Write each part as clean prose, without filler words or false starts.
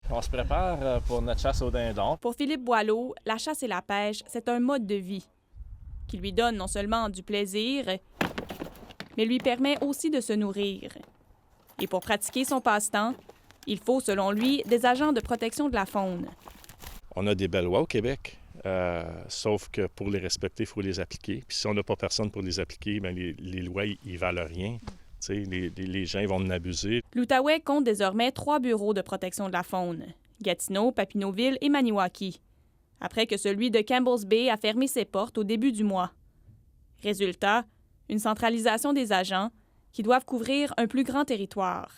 On se prépare pour notre chasse au dindon. Pour Philippe Boileau, la chasse et la pêche, c'est un mode de vie qui lui donne non seulement du plaisir, mais lui permet aussi de se nourrir. Et pour pratiquer son passe-temps, il faut, selon lui, des agents de protection de la faune. On a des belles lois au Québec, sauf que pour les respecter, il faut les appliquer. Puis si on n'a pas personne pour les appliquer, bien, les lois, ils valent rien. Les gens vont en abuser. L'Outaouais compte désormais 3 bureaux de protection de la faune, Gatineau, Papineauville et Maniwaki, après que celui de Campbell's Bay a fermé ses portes au début du mois. Résultat, une centralisation des agents qui doivent couvrir un plus grand territoire.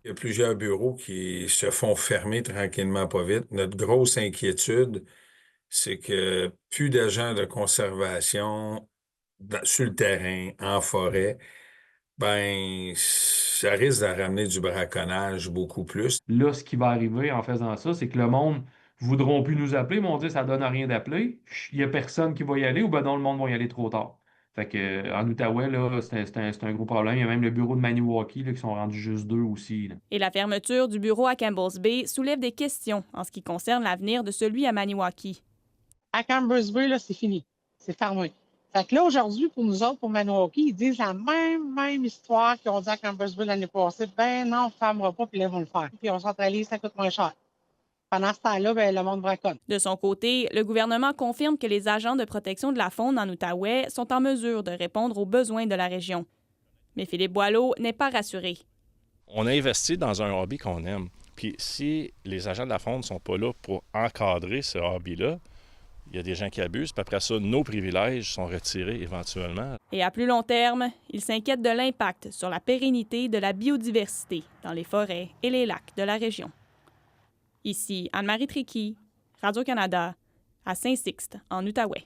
Il y a plusieurs bureaux qui se font fermer tranquillement pas vite. Notre grosse inquiétude, c'est que plus d'agents de conservation sur le terrain, en forêt, ben ça risque de ramener du braconnage beaucoup plus. Là, ce qui va arriver en faisant ça, c'est que le monde ne voudront plus nous appeler, mais on dit ça donne à rien d'appeler. Il n'y a personne qui va y aller ou ben non, le monde va y aller trop tard. Fait que, en Outaouais, là, c'est un gros problème. Il y a même le bureau de Maniwaki là, qui sont rendus juste 2 aussi. Là. Et la fermeture du bureau à Campbell's Bay soulève des questions en ce qui concerne l'avenir de celui à Maniwaki. À Campbell's Bay, là, c'est fini. C'est fermé. Fait que là, aujourd'hui, pour nous autres, pour Maniwaki, ils disent la même histoire qu'ils ont dit à Campbell's Bay l'année passée. Ben non, on ne fermera pas, puis là, ils vont le faire. Puis on centralise, ça coûte moins cher. Pendant ce temps-là, ben, le monde braconne. De son côté, le gouvernement confirme que les agents de protection de la faune en Outaouais sont en mesure de répondre aux besoins de la région. Mais Philippe Boileau n'est pas rassuré. On a investi dans un hobby qu'on aime. Puis si les agents de la faune ne sont pas là pour encadrer ce hobby-là, il y a des gens qui abusent, puis après ça, nos privilèges sont retirés éventuellement. Et à plus long terme, il s'inquiète de l'impact sur la pérennité de la biodiversité dans les forêts et les lacs de la région. Ici Anne-Marie Tricky, Radio-Canada, à Saint-Sixte, en Outaouais.